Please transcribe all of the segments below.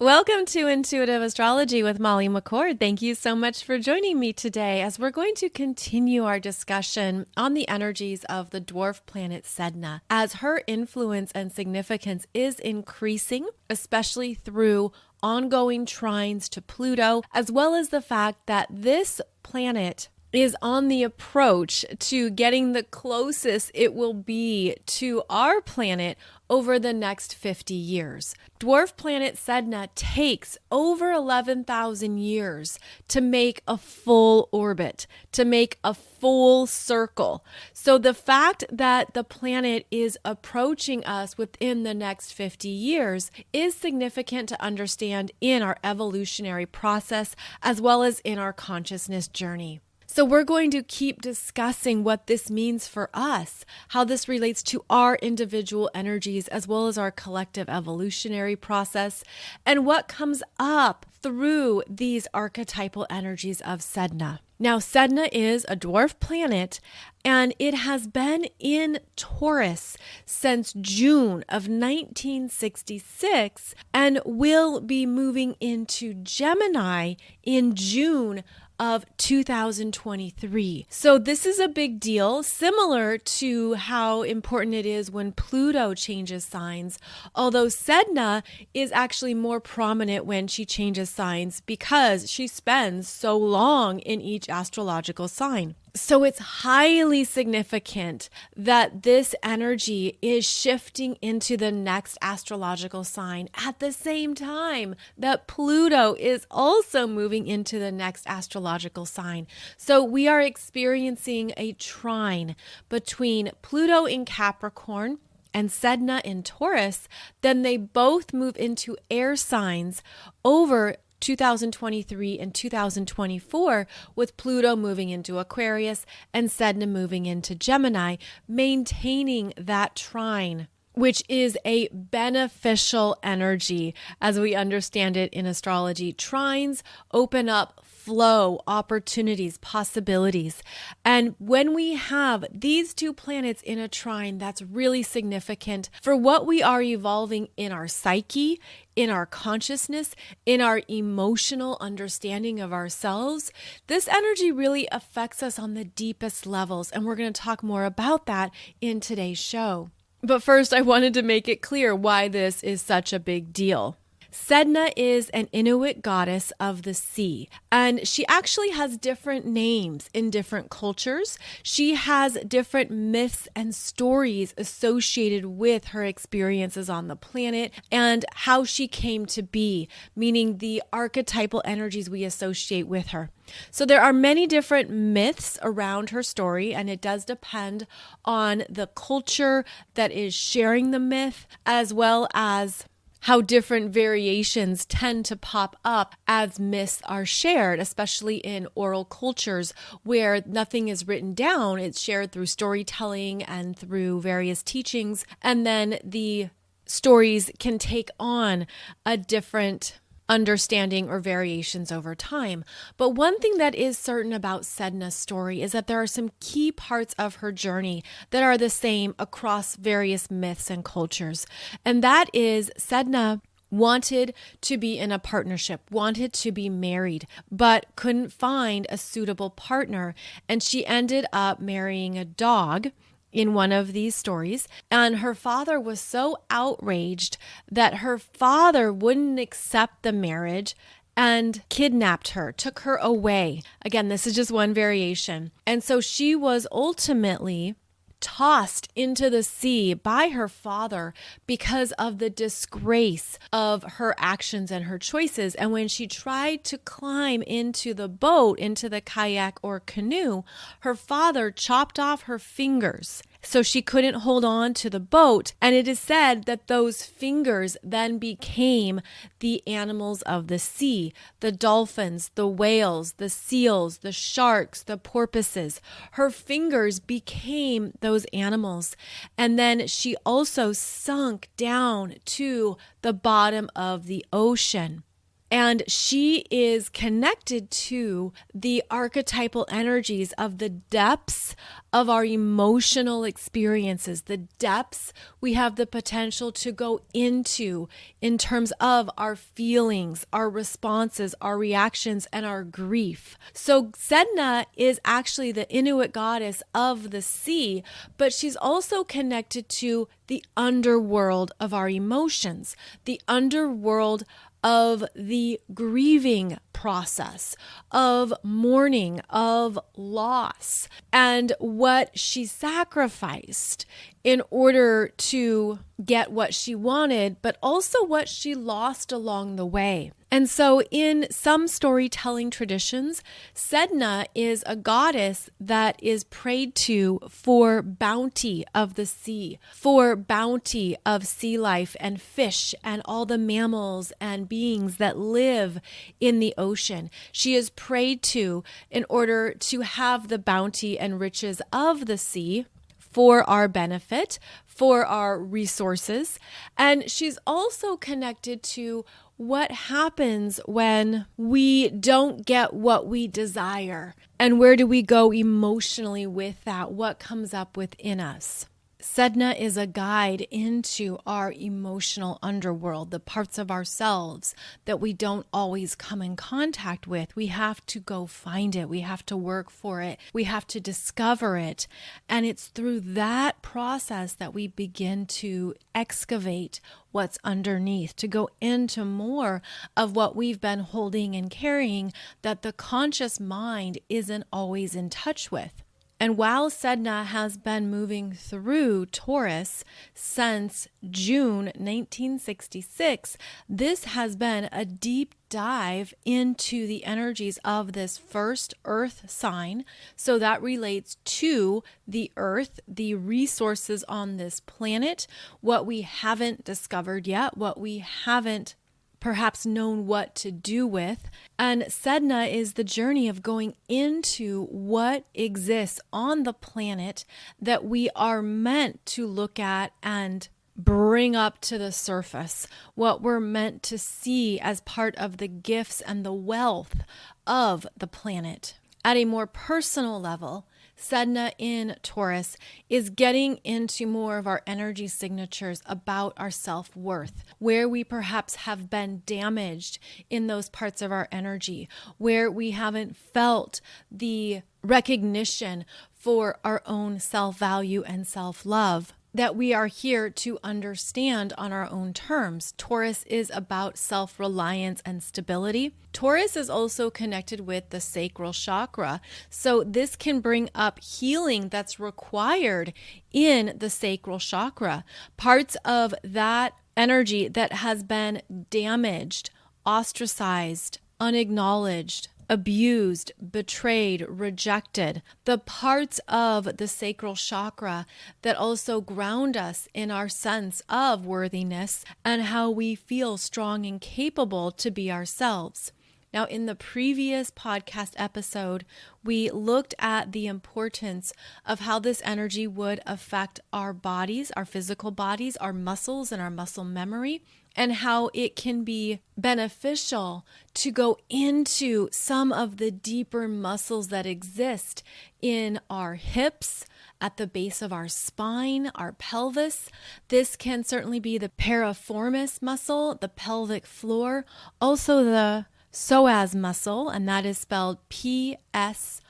Welcome to Intuitive Astrology with Molly McCord. Thank you so much for joining me today as we're going to continue our discussion on the energies of the dwarf planet Sedna as her influence and significance is increasing, especially through ongoing trines to Pluto, as well as the fact that this planet is on the approach to getting the closest it will be to our planet over the next 50 years. Dwarf planet Sedna takes over 11,000 years to make a full orbit, to make a full circle. So the fact that the planet is approaching us within the next 50 years is significant to understand in our evolutionary process as well as in our consciousness journey. So we're going to keep discussing what this means for us, how this relates to our individual energies as well as our collective evolutionary process, and what comes up through these archetypal energies of Sedna. Now, Sedna is a dwarf planet, and it has been in Taurus since June of 1966 and will be moving into Gemini in June of 2023. So this is a big deal, similar to how important it is when Pluto changes signs, although Sedna is actually more prominent when she changes signs because she spends so long in each astrological sign. So it's highly significant that this energy is shifting into the next astrological sign at the same time that Pluto is also moving into the next astrological sign. So we are experiencing a trine between Pluto in Capricorn and Sedna in Taurus. Then they both move into air signs over 2023 and 2024, with Pluto moving into Aquarius and Sedna moving into Gemini, maintaining that trine, which is a beneficial energy as we understand it in astrology. Trines open up flow, opportunities, possibilities. And when we have these two planets in a trine, that's really significant for what we are evolving in our psyche, in our consciousness, in our emotional understanding of ourselves. This energy really affects us on the deepest levels, and we're going to talk more about that in today's show. But first, I wanted to make it clear why this is such a big deal. Sedna is an Inuit goddess of the sea, and she actually has different names in different cultures. She has different myths and stories associated with her experiences on the planet and how she came to be, meaning the archetypal energies we associate with her. So there are many different myths around her story, and it does depend on the culture that is sharing the myth, as well as how different variations tend to pop up as myths are shared, especially in oral cultures where nothing is written down. It's shared through storytelling and through various teachings, and then the stories can take on a different understanding or variations over time. But one thing that is certain about Sedna's story is that there are some key parts of her journey that are the same across various myths and cultures. And that is Sedna wanted to be in a partnership, wanted to be married, but couldn't find a suitable partner. And she ended up marrying a dog in one of these stories, and her father was so outraged that her father wouldn't accept the marriage and kidnapped her, took her away. Again, this is just one variation. And so she was ultimately tossed into the sea by her father because of the disgrace of her actions and her choices. And when she tried to climb into the boat, into the kayak or canoe, her father chopped off her fingers so she couldn't hold on to the boat. And it is said that those fingers then became the animals of the sea, the dolphins, the whales, the seals, the sharks, the porpoises. Her fingers became those animals. And then she also sunk down to the bottom of the ocean. And she is connected to the archetypal energies of the depths of our emotional experiences, the depths we have the potential to go into in terms of our feelings, our responses, our reactions, and our grief. So Sedna is actually the Inuit goddess of the sea, but she's also connected to the underworld of our emotions, the underworld of the grieving process, of mourning, of loss, and what she sacrificed in order to get what she wanted, but also what she lost along the way. And so in some storytelling traditions, Sedna is a goddess that is prayed to for bounty of the sea, for bounty of sea life and fish and all the mammals and beings that live in the ocean. She is prayed to in order to have the bounty and riches of the sea for our benefit, for our resources. And she's also connected to what happens when we don't get what we desire, and where do we go emotionally with that? What comes up within us? Sedna is a guide into our emotional underworld, the parts of ourselves that we don't always come in contact with. We have to go find it. We have to work for it. We have to discover it. And it's through that process that we begin to excavate what's underneath, to go into more of what we've been holding and carrying that the conscious mind isn't always in touch with. And while Sedna has been moving through Taurus since June 1966, this has been a deep dive into the energies of this first earth sign. So that relates to the earth, the resources on this planet, what we haven't discovered yet, what we haven't perhaps known what to do with. And Sedna is the journey of going into what exists on the planet that we are meant to look at and bring up to the surface, what we're meant to see as part of the gifts and the wealth of the planet. At a more personal level, Sedna in Taurus is getting into more of our energy signatures about our self-worth, where we perhaps have been damaged in those parts of our energy, where we haven't felt the recognition for our own self-value and self-love that we are here to understand on our own terms. Taurus is about self-reliance and stability. Taurus is also connected with the sacral chakra. So this can bring up healing that's required in the sacral chakra. Parts of that energy that has been damaged, ostracized, unacknowledged, abused, betrayed, rejected, the parts of the sacral chakra that also ground us in our sense of worthiness and how we feel strong and capable to be ourselves. Now, in the previous podcast episode, we looked at the importance of how this energy would affect our bodies, our physical bodies, our muscles, and our muscle memory, and how it can be beneficial to go into some of the deeper muscles that exist in our hips, at the base of our spine, our pelvis. This can certainly be the piriformis muscle, the pelvic floor, also the psoas muscle, and that is spelled Psoas,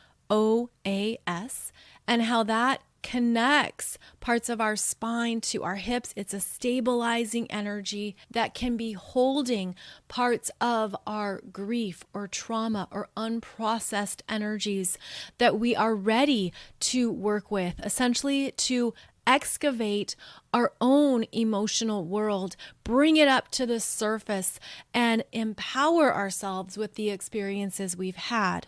and how that connects parts of our spine to our hips. It's a stabilizing energy that can be holding parts of our grief or trauma or unprocessed energies that we are ready to work with, essentially to excavate our own emotional world, bring it up to the surface, and empower ourselves with the experiences we've had.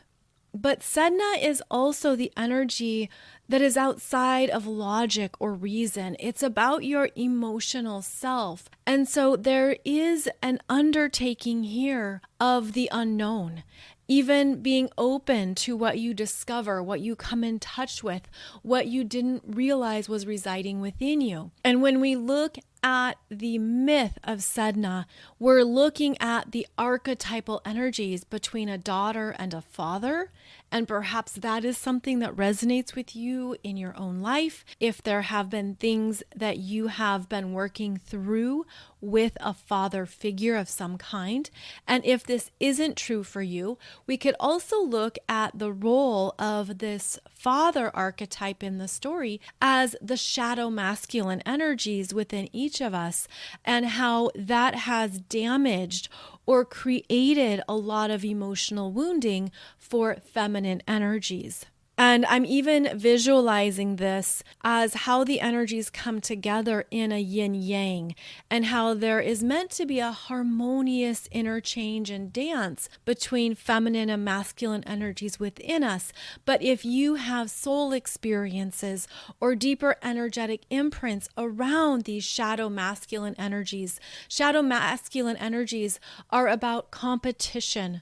But Sedna is also the energy that is outside of logic or reason. It's about your emotional self. And so there is an undertaking here of the unknown. Even being open to what you discover, what you come in touch with, what you didn't realize was residing within you. And when we look at the myth of Sedna, we're looking at the archetypal energies between a daughter and a father. And perhaps that is something that resonates with you in your own life. If there have been things that you have been working through with a father figure of some kind. And if this isn't true for you, we could also look at the role of this father archetype in the story as the shadow masculine energies within each of us, and how that has damaged or created a lot of emotional wounding for feminine energies. And I'm even visualizing this as how the energies come together in a yin yang, and how there is meant to be a harmonious interchange and dance between feminine and masculine energies within us. But if you have soul experiences or deeper energetic imprints around these shadow masculine energies are about competition,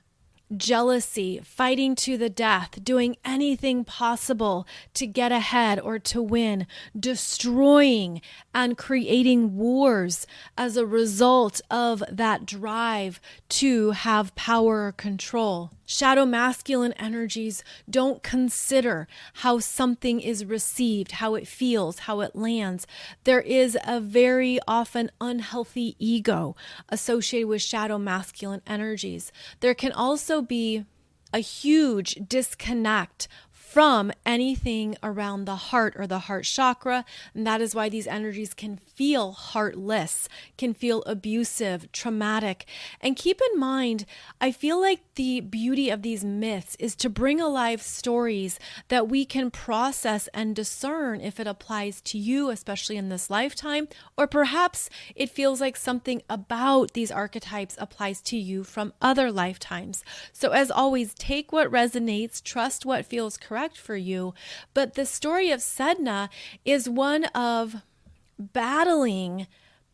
jealousy, fighting to the death, doing anything possible to get ahead or to win, destroying and creating wars as a result of that drive to have power or control. Shadow masculine energies don't consider how something is received, how it feels, how it lands. There is a very often unhealthy ego associated with shadow masculine energies. There can also be a huge disconnect from anything around the heart or the heart chakra. And that is why these energies can feel heartless, can feel abusive, traumatic. And keep in mind, I feel like the beauty of these myths is to bring alive stories that we can process and discern if it applies to you, especially in this lifetime, or perhaps it feels like something about these archetypes applies to you from other lifetimes. So as always, take what resonates, trust what feels correct for you. But the story of Sedna is one of battling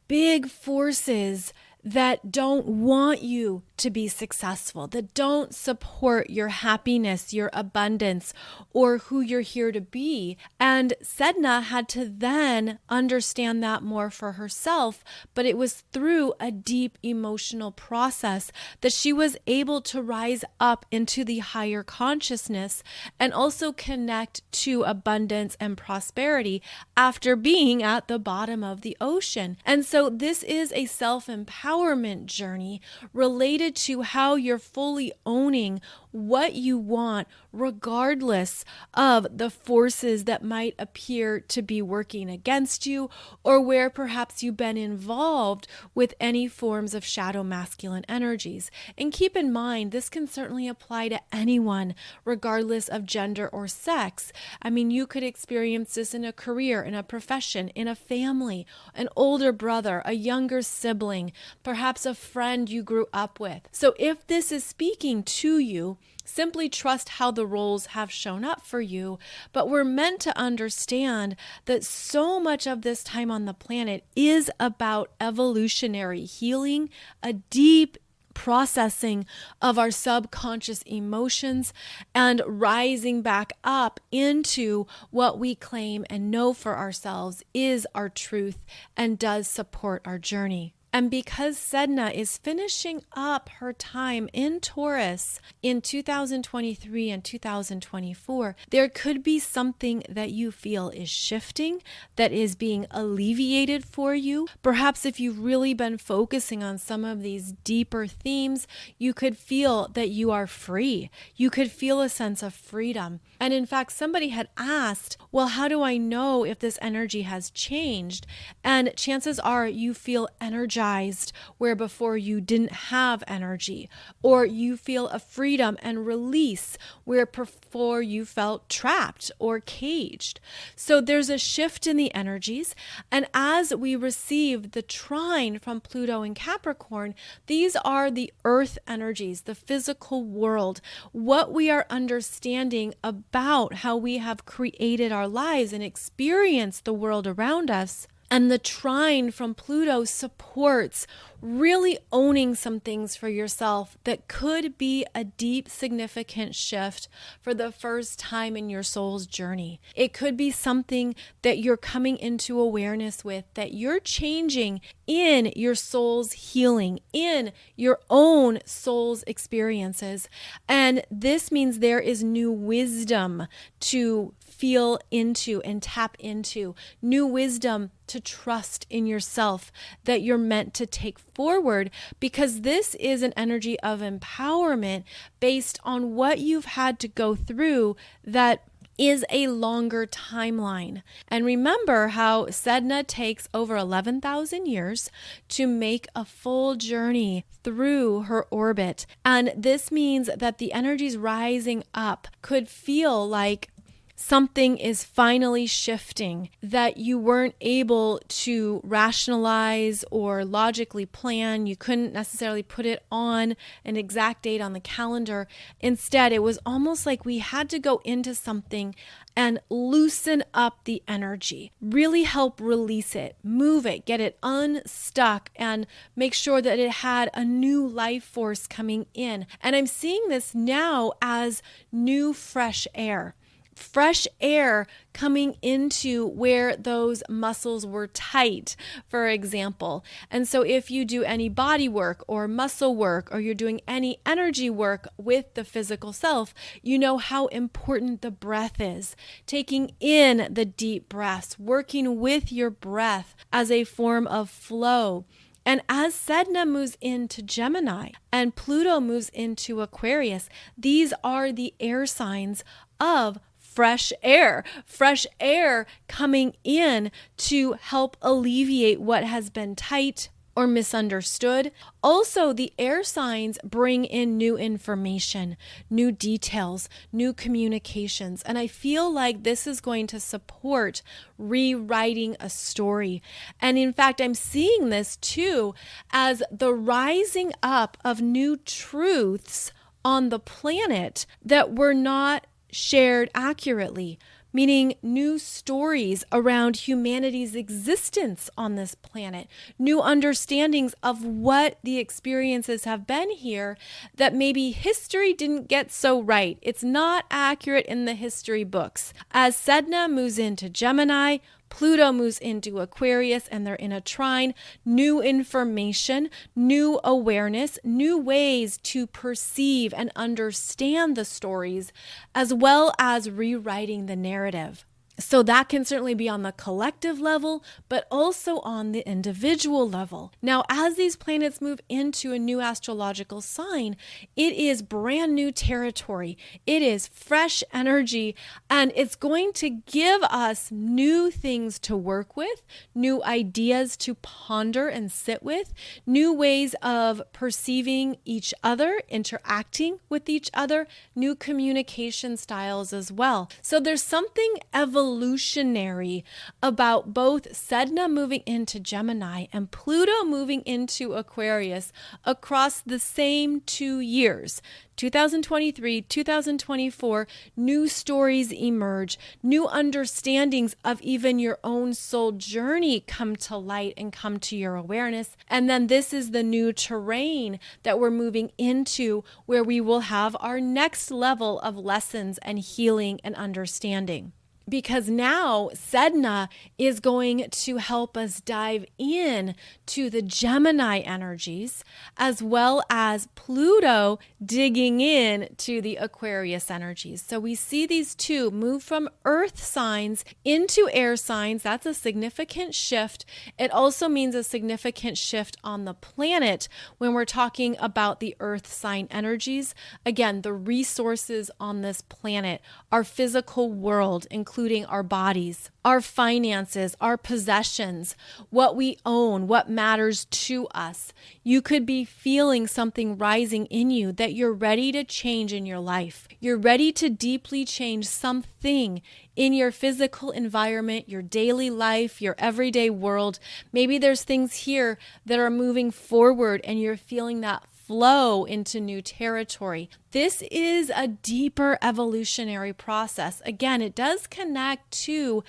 big forces that don't want you to be successful, that don't support your happiness, your abundance, or who you're here to be. And Sedna had to then understand that more for herself, but it was through a deep emotional process that she was able to rise up into the higher consciousness and also connect to abundance and prosperity after being at the bottom of the ocean. And so this is a self-empowerment journey related to how you're fully owning what you want, regardless of the forces that might appear to be working against you, or where perhaps you've been involved with any forms of shadow masculine energies. And keep in mind, this can certainly apply to anyone, regardless of gender or sex. I mean, you could experience this in a career, in a profession, in a family, an older brother, a younger sibling, perhaps a friend you grew up with. So if this is speaking to you, simply trust how the roles have shown up for you. But we're meant to understand that so much of this time on the planet is about evolutionary healing, a deep processing of our subconscious emotions, and rising back up into what we claim and know for ourselves is our truth and does support our journey. And because Sedna is finishing up her time in Taurus in 2023 and 2024, there could be something that you feel is shifting, that is being alleviated for you. Perhaps if you've really been focusing on some of these deeper themes, you could feel that you are free. You could feel a sense of freedom. And in fact, somebody had asked, well, how do I know if this energy has changed? And chances are you feel energized energized where before you didn't have energy, or you feel a freedom and release where before you felt trapped or caged. So there's a shift in the energies. And as we receive the trine from Pluto and Capricorn, these are the earth energies, the physical world, what we are understanding about how we have created our lives and experienced the world around us. And the trine from Pluto supports really owning some things for yourself that could be a deep, significant shift for the first time in your soul's journey. It could be something that you're coming into awareness with, that you're changing in your soul's healing, in your own soul's experiences. And this means there is new wisdom to feel into and tap into, new wisdom to trust in yourself that you're meant to take forward, because this is an energy of empowerment based on what you've had to go through that is a longer timeline. And remember how Sedna takes over 11,000 years to make a full journey through her orbit. And this means that the energies rising up could feel like something is finally shifting that you weren't able to rationalize or logically plan. You couldn't necessarily put it on an exact date on the calendar. Instead, it was almost like we had to go into something and loosen up the energy, really help release it, move it, get it unstuck, and make sure that it had a new life force coming in. And I'm seeing this now as new, fresh air. Fresh air coming into where those muscles were tight, for example. And so if you do any body work or muscle work, or you're doing any energy work with the physical self, you know how important the breath is. Taking in the deep breaths, working with your breath as a form of flow. And as Sedna moves into Gemini and Pluto moves into Aquarius, these are the air signs of fresh air coming in to help alleviate what has been tight or misunderstood. Also, the air signs bring in new information, new details, new communications. And I feel like this is going to support rewriting a story. And in fact, I'm seeing this too as the rising up of new truths on the planet that were not shared accurately, meaning new stories around humanity's existence on this planet, new understandings of what the experiences have been here that maybe history didn't get so right. It's not accurate in the history books. As Sedna moves into Gemini, Pluto moves into Aquarius, and they're in a trine. New information, new awareness, new ways to perceive and understand the stories, as well as rewriting the narrative. So that can certainly be on the collective level, but also on the individual level. Now, as these planets move into a new astrological sign, it is brand new territory. It is fresh energy, and it's going to give us new things to work with, new ideas to ponder and sit with, new ways of perceiving each other, interacting with each other, new communication styles as well. So there's something evolutionary about both Sedna moving into Gemini and Pluto moving into Aquarius across the same 2 years. 2023, 2024, new stories emerge, new understandings of even your own soul journey come to light and come to your awareness. And then this is the new terrain that we're moving into, where we will have our next level of lessons and healing and understanding. Because now Sedna is going to help us dive in to the Gemini energies, as well as Pluto digging in to the Aquarius energies. So we see these two move from earth signs into air signs. That's a significant shift. It also means a significant shift on the planet when we're talking about the earth sign energies. Again, the resources on this planet, our physical world, including including our bodies, our finances, our possessions, what we own, what matters to us. You could be feeling something rising in you that you're ready to change in your life. You're ready to deeply change something in your physical environment, your daily life, your everyday world. Maybe there's things here that are moving forward and you're feeling that flow into new territory. This is a deeper evolutionary process. Again, it does connect to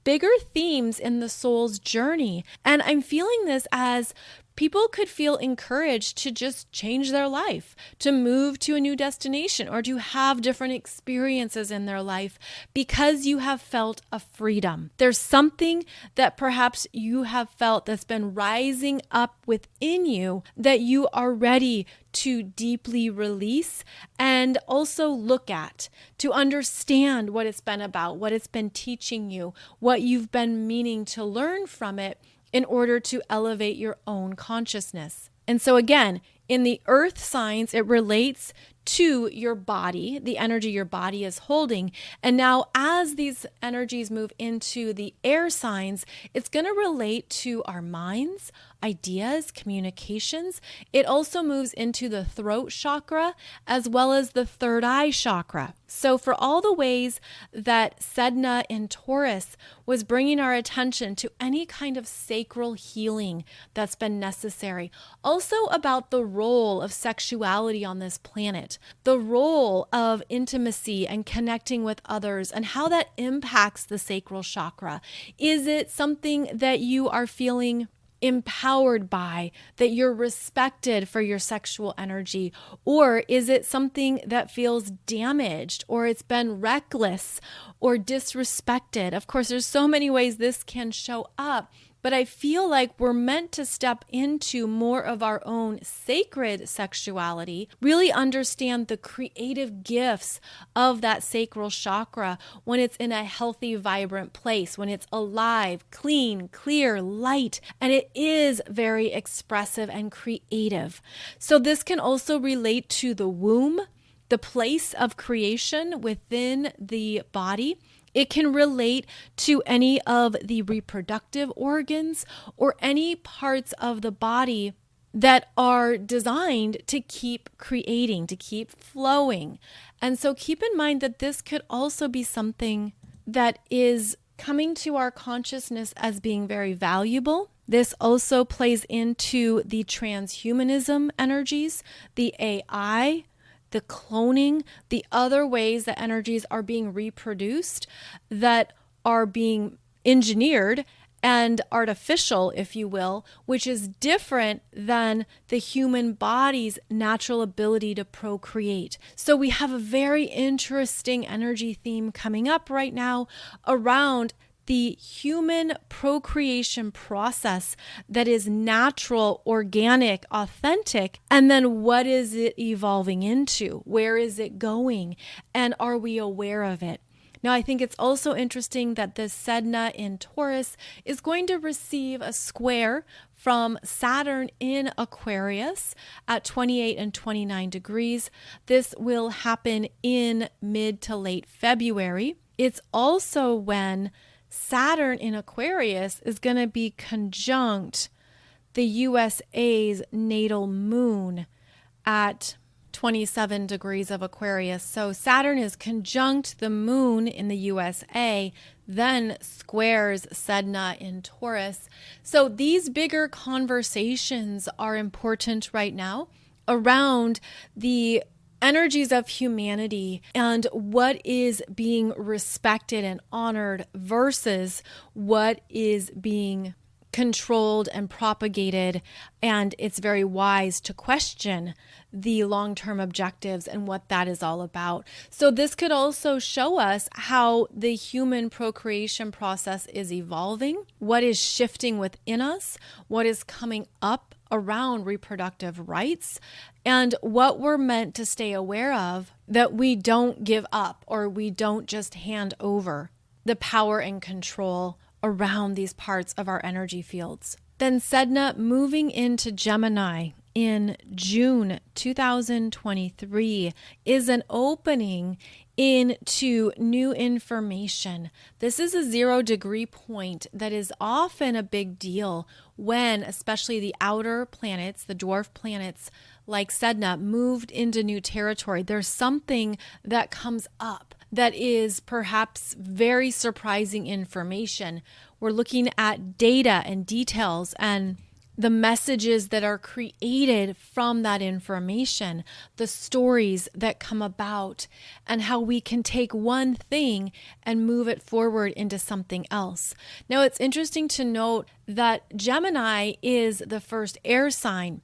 bigger themes in the soul's journey. And I'm feeling this as people could feel encouraged to just change their life, to move to a new destination, or to have different experiences in their life because you have felt a freedom. There's something that perhaps you have felt that's been rising up within you that you are ready to deeply release and also look at, to understand what it's been about, what it's been teaching you, what you've been meaning to learn from it in order to elevate your own consciousness. And so again, in the earth signs, it relates to your body, the energy your body is holding. And now as these energies move into the air signs, it's going to relate to our minds, ideas, communications. It also moves into the throat chakra as well as the third eye chakra. So for all the ways that Sedna in Taurus was bringing our attention to any kind of sacral healing that's been necessary, also about the role of sexuality on this planet, the role of intimacy and connecting with others and how that impacts the sacral chakra. Is it something that you are feeling empowered by, that you're respected for your sexual energy? Or is it something that feels damaged, or it's been reckless or disrespected? Of course, there's so many ways this can show up, but I feel like we're meant to step into more of our own sacred sexuality, really understand the creative gifts of that sacral chakra when it's in a healthy, vibrant place, when it's alive, clean, clear, light, and it is very expressive and creative. So this can also relate to the womb, the place of creation within the body. It can relate to any of the reproductive organs or any parts of the body that are designed to keep creating, to keep flowing. And so keep in mind that this could also be something that is coming to our consciousness as being very valuable. This also plays into the transhumanism energies, the AI, the cloning, the other ways that energies are being reproduced that are being engineered and artificial, if you will, which is different than the human body's natural ability to procreate. So we have a very interesting energy theme coming up right now around the human procreation process that is natural, organic, authentic, and then what is it evolving into? Where is it going? And are we aware of it? Now, I think it's also interesting that the Sedna in Taurus is going to receive a square from Saturn in Aquarius at 28 and 29 degrees. This will happen in mid to late February. It's also when Saturn in Aquarius is going to be conjunct the USA's natal moon at 27 degrees of Aquarius. So Saturn is conjunct the moon in the USA, then squares Sedna in Taurus. So these bigger conversations are important right now around the energies of humanity and what is being respected and honored versus what is being controlled and propagated. And it's very wise to question the long-term objectives and what that is all about. So this could also show us how the human procreation process is evolving, what is shifting within us, what is coming up around reproductive rights, and what we're meant to stay aware of, that we don't give up or we don't just hand over the power and control around these parts of our energy fields. Then Sedna moving into Gemini in June 2023 is an opening into new information. This is a 0-degree point that is often a big deal when, especially the outer planets, the dwarf planets like Sedna, moved into new territory. There's something that comes up that is perhaps very surprising information. We're looking at data and details and the messages that are created from that information, the stories that come about, and how we can take one thing and move it forward into something else. Now, it's interesting to note that Gemini is the first air sign,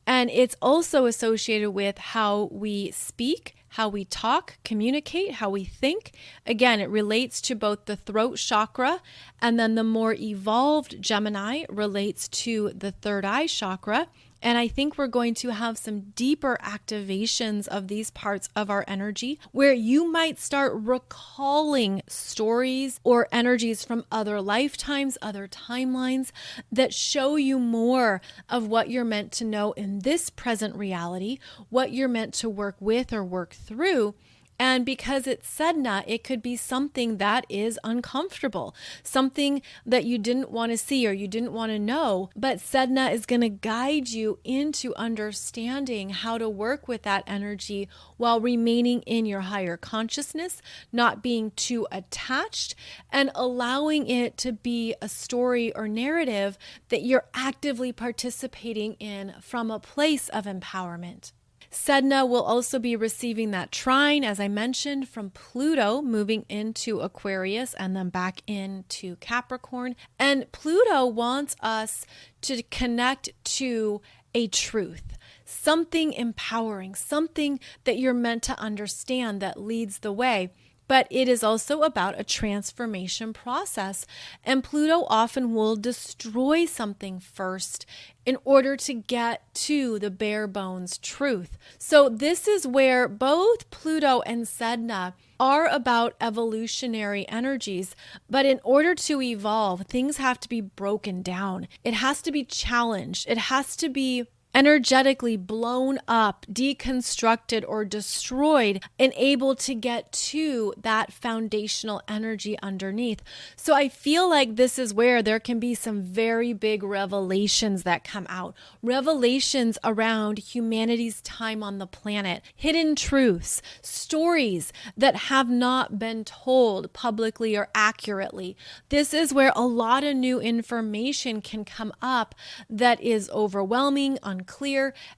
and it's also associated with how we speak, how we talk, communicate, how we think. Again, it relates to both the throat chakra, and then the more evolved Gemini relates to the third eye chakra. And I think we're going to have some deeper activations of these parts of our energy where you might start recalling stories or energies from other lifetimes, other timelines that show you more of what you're meant to know in this present reality, what you're meant to work with or work through. And because it's Sedna, it could be something that is uncomfortable, something that you didn't want to see or you didn't want to know. But Sedna is going to guide you into understanding how to work with that energy while remaining in your higher consciousness, not being too attached, and allowing it to be a story or narrative that you're actively participating in from a place of empowerment. Sedna will also be receiving that trine, as I mentioned, from Pluto moving into Aquarius and then back into Capricorn. And Pluto wants us to connect to a truth, something empowering, something that you're meant to understand that leads the way. But it is also about a transformation process. And Pluto often will destroy something first in order to get to the bare bones truth. So this is where both Pluto and Sedna are about evolutionary energies. But in order to evolve, things have to be broken down. It has to be challenged. It has to be energetically blown up, deconstructed, or destroyed, and able to get to that foundational energy underneath. So I feel like this is where there can be some very big revelations that come out. Revelations around humanity's time on the planet, hidden truths, stories that have not been told publicly or accurately. This is where a lot of new information can come up that is overwhelming, unclear,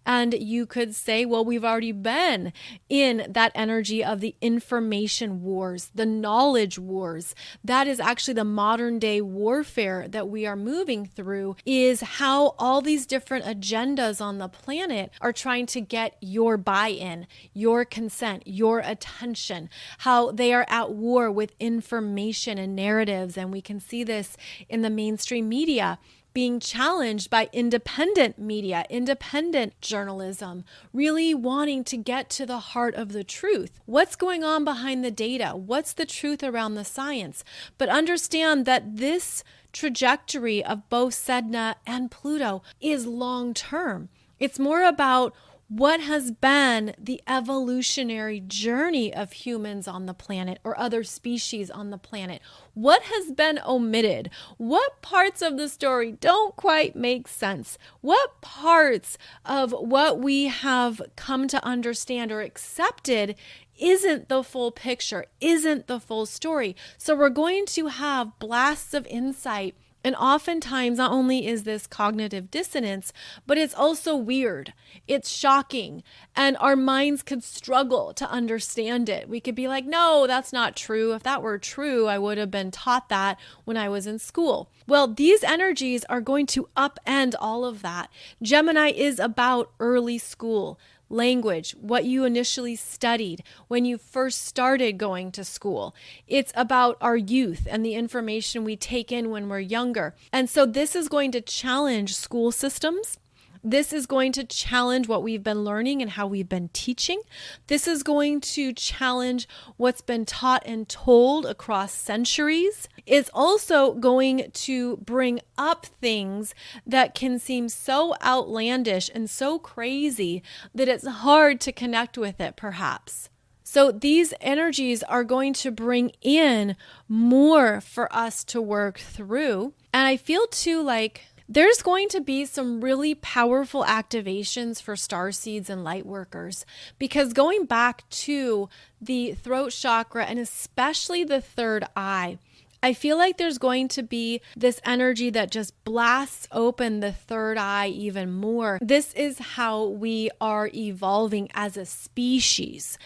and you could say, well, we've already been in that energy of the information wars, the knowledge wars. That is actually the modern day warfare that we are moving through, is how all these different agendas on the planet are trying to get your buy-in, your consent, your attention, how they are at war with information and narratives. And we can see this in the mainstream media being challenged by independent media, independent journalism, really wanting to get to the heart of the truth. What's going on behind the data? What's the truth around the science? But understand that this trajectory of both Sedna and Pluto is long term. It's more about what has been the evolutionary journey of humans on the planet or other species on the planet? What has been omitted? What parts of the story don't quite make sense? What parts of what we have come to understand or accepted isn't the full picture, isn't the full story? So we're going to have blasts of insight. And oftentimes, not only is this cognitive dissonance, but it's also weird. It's shocking. And our minds could struggle to understand it. We could be like, no, that's not true. If that were true, I would have been taught that when I was in school. Well, these energies are going to upend all of that. Gemini is about early school, language, what you initially studied when you first started going to school. It's about our youth and the information we take in when we're younger. And so this is going to challenge school systems. This is going to challenge what we've been learning and how we've been teaching. This is going to challenge what's been taught and told across centuries. It's also going to bring up things that can seem so outlandish and so crazy that it's hard to connect with it, perhaps. So these energies are going to bring in more for us to work through. And I feel too like there's going to be some really powerful activations for star seeds and light workers, because going back to the throat chakra and especially the third eye, I feel like there's going to be this energy that just blasts open the third eye even more. This is how we are evolving as a species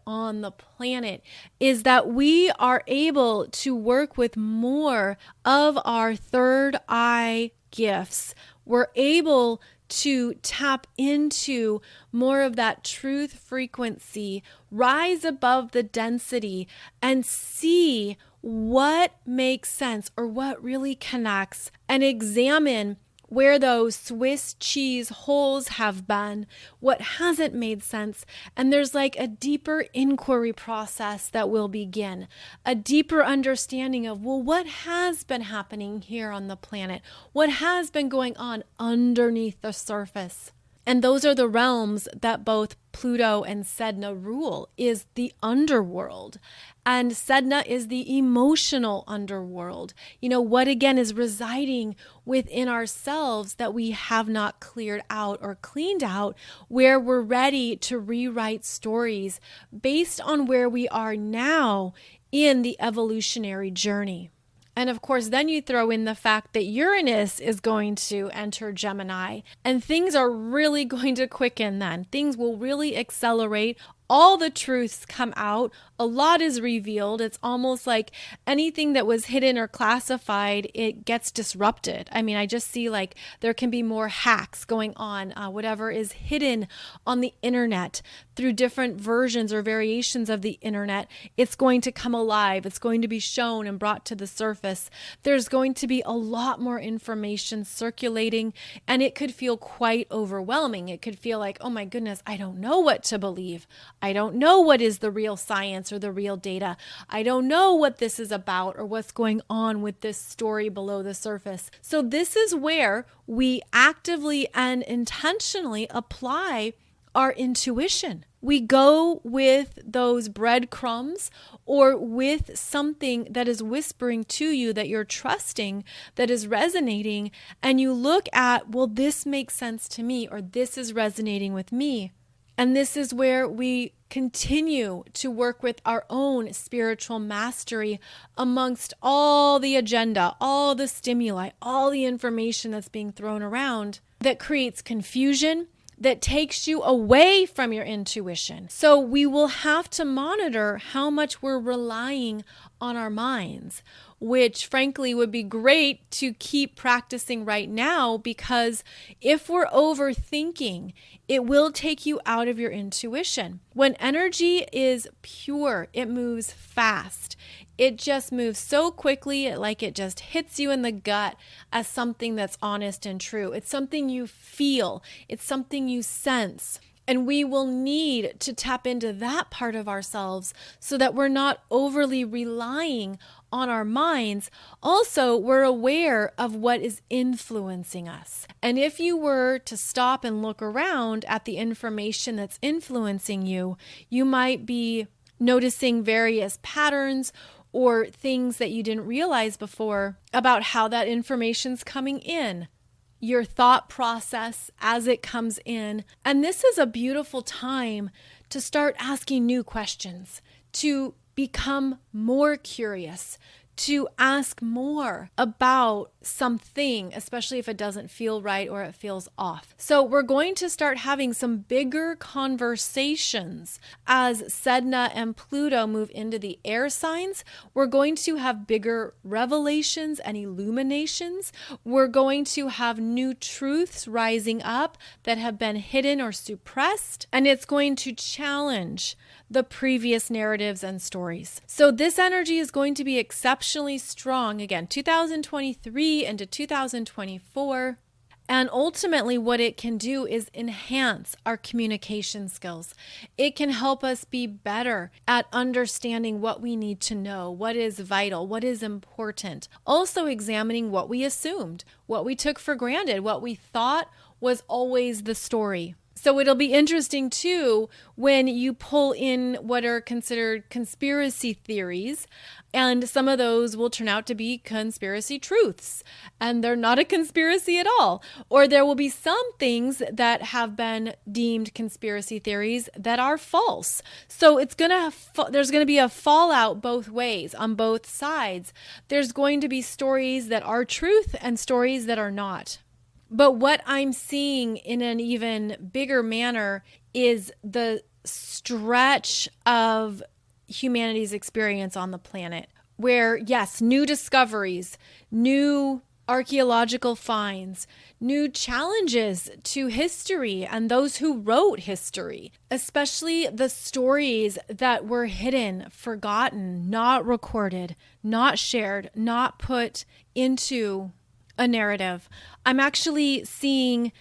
on the planet, is that we are able to work with more of our third eye gifts. We're able to tap into more of that truth frequency, rise above the density, and see what makes sense or what really connects, and examine where those Swiss cheese holes have been, what hasn't made sense. And there's like a deeper inquiry process that will begin, a deeper understanding of, well, what has been happening here on the planet? What has been going on underneath the surface? And those are the realms that both Pluto and Sedna rule, is the underworld. And Sedna is the emotional underworld. You know, what again is residing within ourselves that we have not cleared out or cleaned out, where we're ready to rewrite stories based on where we are now in the evolutionary journey. And of course, then you throw in the fact that Uranus is going to enter Gemini, and things are really going to quicken then. Things will really accelerate. All the truths come out. A lot is revealed. It's almost like anything that was hidden or classified, it gets disrupted. I mean, I just see like there can be more hacks going on. Whatever is hidden on the internet through different versions or variations of the internet, it's going to come alive. It's going to be shown and brought to the surface. There's going to be a lot more information circulating, and it could feel quite overwhelming. It could feel like, oh my goodness, I don't know what to believe. I don't know what is the real science or the real data. I don't know what this is about or what's going on with this story below the surface. So this is where we actively and intentionally apply our intuition. We go with those breadcrumbs or with something that is whispering to you that you're trusting, that is resonating, and you look at, well, this makes sense to me, or this is resonating with me. And this is where we continue to work with our own spiritual mastery amongst all the agenda, all the stimuli, all the information that's being thrown around that creates confusion, that takes you away from your intuition. So we will have to monitor how much we're relying on our minds, which frankly would be great to keep practicing right now, because if we're overthinking, it will take you out of your intuition. When energy is pure, it moves fast. It just moves so quickly, it just hits you in the gut as something that's honest and true. It's something you feel. It's something you sense. And we will need to tap into that part of ourselves so that we're not overly relying on our minds. Also, we're aware of what is influencing us. And if you were to stop and look around at the information that's influencing you, you might be noticing various patterns or things that you didn't realize before about how that information's coming in, your thought process as it comes in. And this is a beautiful time to start asking new questions, to become more curious, to ask more about something, especially if it doesn't feel right or it feels off. So we're going to start having some bigger conversations as Sedna and Pluto move into the air signs. We're going to have bigger revelations and illuminations. We're going to have new truths rising up that have been hidden or suppressed, and it's going to challenge the previous narratives and stories. So this energy is going to be exceptionally strong. Again, 2023 into 2024. And ultimately, what it can do is enhance our communication skills. It can help us be better at understanding what we need to know, what is vital, what is important. Also examining what we assumed, what we took for granted, what we thought was always the story. So it'll be interesting too when you pull in what are considered conspiracy theories, and some of those will turn out to be conspiracy truths, and they're not a conspiracy at all. Or there will be some things that have been deemed conspiracy theories that are false. So there's going to be a fallout both ways, on both sides. There's going to be stories that are truth and stories that are not. But what I'm seeing in an even bigger manner is the stretch of humanity's experience on the planet, where, yes, new discoveries, new archaeological finds, new challenges to history and those who wrote history, especially the stories that were hidden, forgotten, not recorded, not shared, not put into a narrative. I'm actually seeing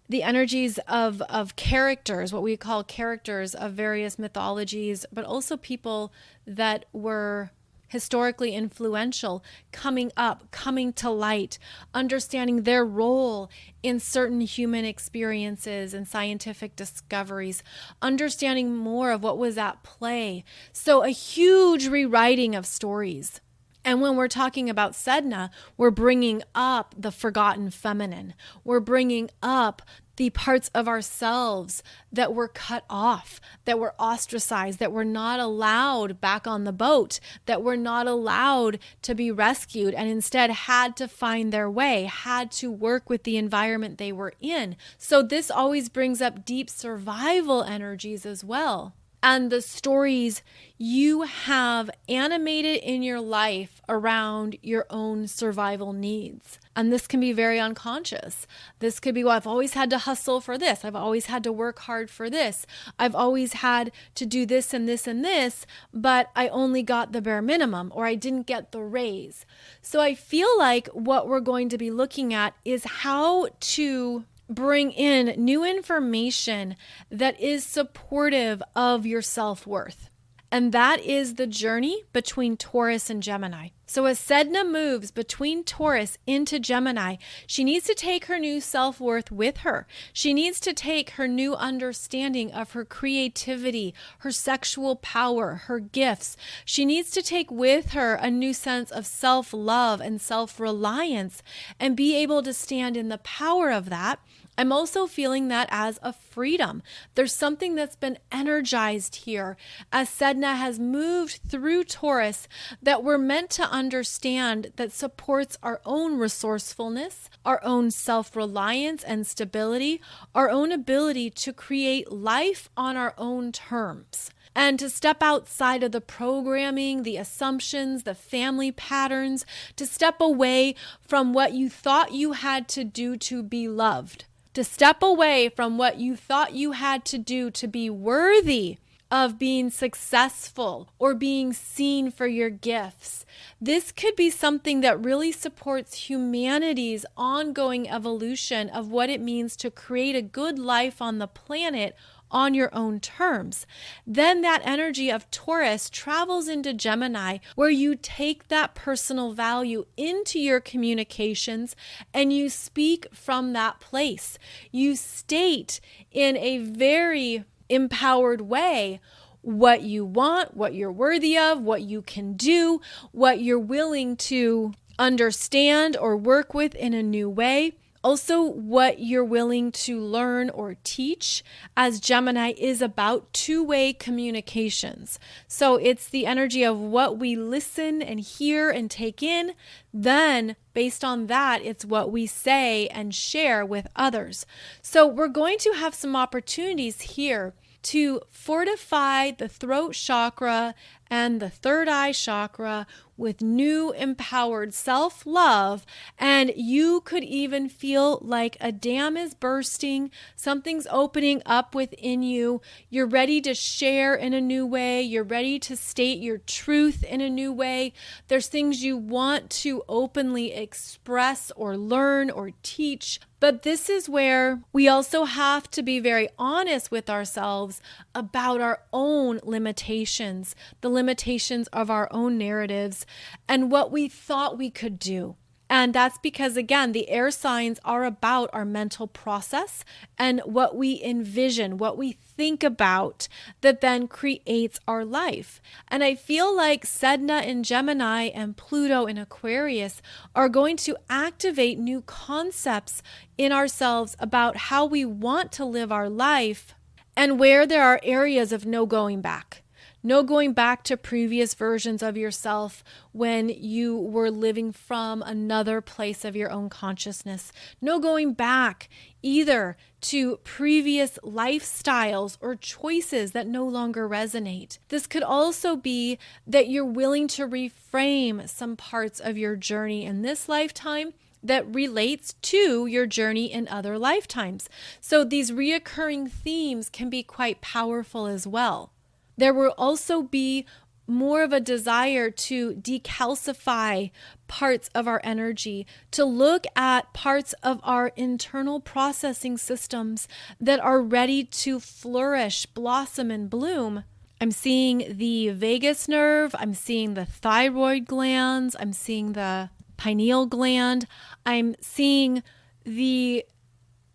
the energies of characters, what we call characters of various mythologies, but also people that were historically influential, coming up, coming to light, understanding their role in certain human experiences and scientific discoveries, understanding more of what was at play. So a huge rewriting of stories. And when we're talking about Sedna, we're bringing up the forgotten feminine. We're bringing up the parts of ourselves that were cut off, that were ostracized, that were not allowed back on the boat, that were not allowed to be rescued, and instead had to find their way, had to work with the environment they were in. So this always brings up deep survival energies as well. And the stories you have animated in your life around your own survival needs. And this can be very unconscious. This could be, well, I've always had to hustle for this. I've always had to work hard for this. I've always had to do this and this and this, but I only got the bare minimum, or I didn't get the raise. So I feel like what we're going to be looking at is how to bring in new information that is supportive of your self-worth. And that is the journey between Taurus and Gemini. So as Sedna moves between Taurus into Gemini, she needs to take her new self-worth with her. She needs to take her new understanding of her creativity, her sexual power, her gifts. She needs to take with her a new sense of self-love and self-reliance and be able to stand in the power of that. I'm also feeling that as a freedom. There's something that's been energized here as Sedna has moved through Taurus that we're meant to understand, that supports our own resourcefulness, our own self-reliance and stability, our own ability to create life on our own terms. And to step outside of the programming, the assumptions, the family patterns, to step away from what you thought you had to do to be loved. To step away from what you thought you had to do to be worthy of being successful or being seen for your gifts. This could be something that really supports humanity's ongoing evolution of what it means to create a good life on the planet on your own terms. Then that energy of Taurus travels into Gemini, where you take that personal value into your communications and you speak from that place. You state in a very empowered way what you want, what you're worthy of, what you can do, what you're willing to understand or work with in a new way. Also, what you're willing to learn or teach, as Gemini is about two-way communications. So it's the energy of what we listen and hear and take in. Then, based on that, it's what we say and share with others. So we're going to have some opportunities here to fortify the throat chakra and the third eye chakra with new empowered self-love. And you could even feel like a dam is bursting, something's opening up within you. You're ready to share in a new way. You're ready to state your truth in a new way. There's things you want to openly express or learn or teach. But this is where we also have to be very honest with ourselves about our own limitations, the limitations of our own narratives, and what we thought we could do. And that's because, again, the air signs are about our mental process and what we envision, what we think about, that then creates our life. And I feel like Sedna in Gemini and Pluto in Aquarius are going to activate new concepts in ourselves about how we want to live our life and where there are areas of no going back. No going back to previous versions of yourself when you were living from another place of your own consciousness. No going back either to previous lifestyles or choices that no longer resonate. This could also be that you're willing to reframe some parts of your journey in this lifetime that relates to your journey in other lifetimes. So these reoccurring themes can be quite powerful as well. There will also be more of a desire to decalcify parts of our energy, to look at parts of our internal processing systems that are ready to flourish, blossom, and bloom. I'm seeing the vagus nerve, I'm seeing the thyroid glands, I'm seeing the pineal gland, I'm seeing the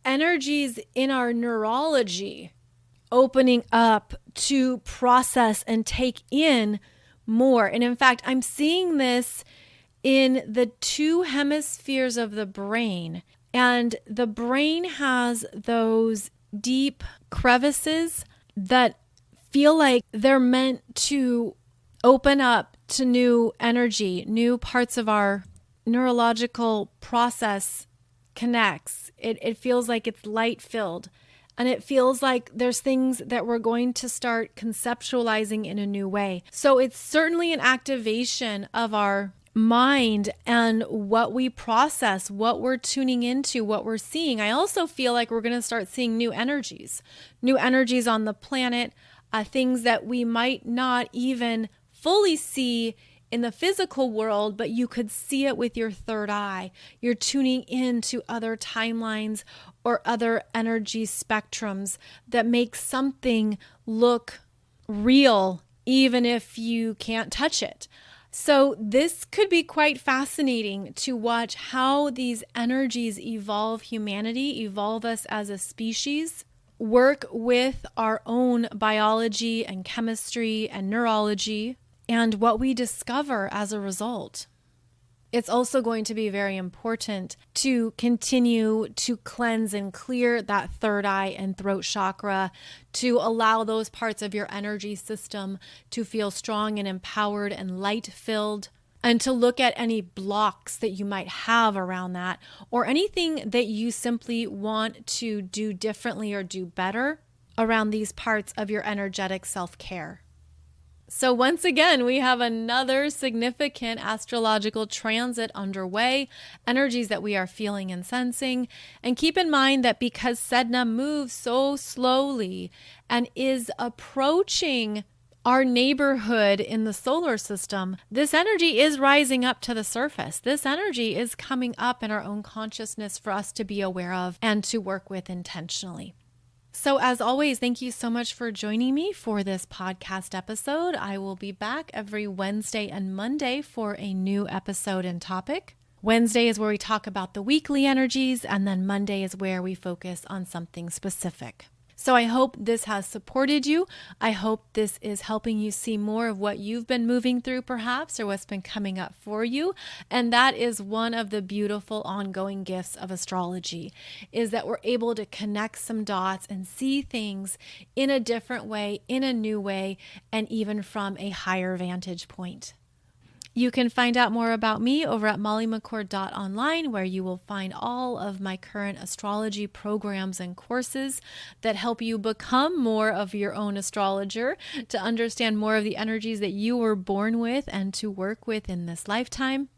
energies in our neurology opening up to process and take in more. And in fact, I'm seeing this in the two hemispheres of the brain. And the brain has those deep crevices that feel like they're meant to open up to new energy, new parts of our neurological process connects. It feels like it's light filled. And it feels like there's things that we're going to start conceptualizing in a new way. So it's certainly an activation of our mind and what we process, what we're tuning into, what we're seeing. I also feel like we're going to start seeing new energies on the planet, things that we might not even fully see in the physical world, but you could see it with your third eye. You're tuning into other timelines or other energy spectrums that make something look real, even if you can't touch it. So this could be quite fascinating to watch how these energies evolve humanity, evolve us as a species, work with our own biology and chemistry and neurology, and what we discover as a result. It's also going to be very important to continue to cleanse and clear that third eye and throat chakra, to allow those parts of your energy system to feel strong and empowered and light-filled, and to look at any blocks that you might have around that, or anything that you simply want to do differently or do better around these parts of your energetic self-care. So once again, we have another significant astrological transit underway, energies that we are feeling and sensing. And keep in mind that because Sedna moves so slowly and is approaching our neighborhood in the solar system, this energy is rising up to the surface. This energy is coming up in our own consciousness for us to be aware of and to work with intentionally. So as always, thank you so much for joining me for this podcast episode. I will be back every Wednesday and Monday for a new episode and topic. Wednesday is where we talk about the weekly energies, and then Monday is where we focus on something specific. So I hope this has supported you. I hope this is helping you see more of what you've been moving through perhaps, or what's been coming up for you. And that is one of the beautiful ongoing gifts of astrology, is that we're able to connect some dots and see things in a different way, in a new way, and even from a higher vantage point. You can find out more about me over at mollymccord.online, where you will find all of my current astrology programs and courses that help you become more of your own astrologer, to understand more of the energies that you were born with and to work with in this lifetime,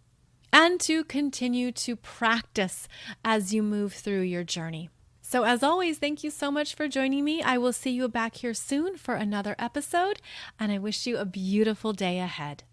and to continue to practice as you move through your journey. So as always, thank you so much for joining me. I will see you back here soon for another episode, and I wish you a beautiful day ahead.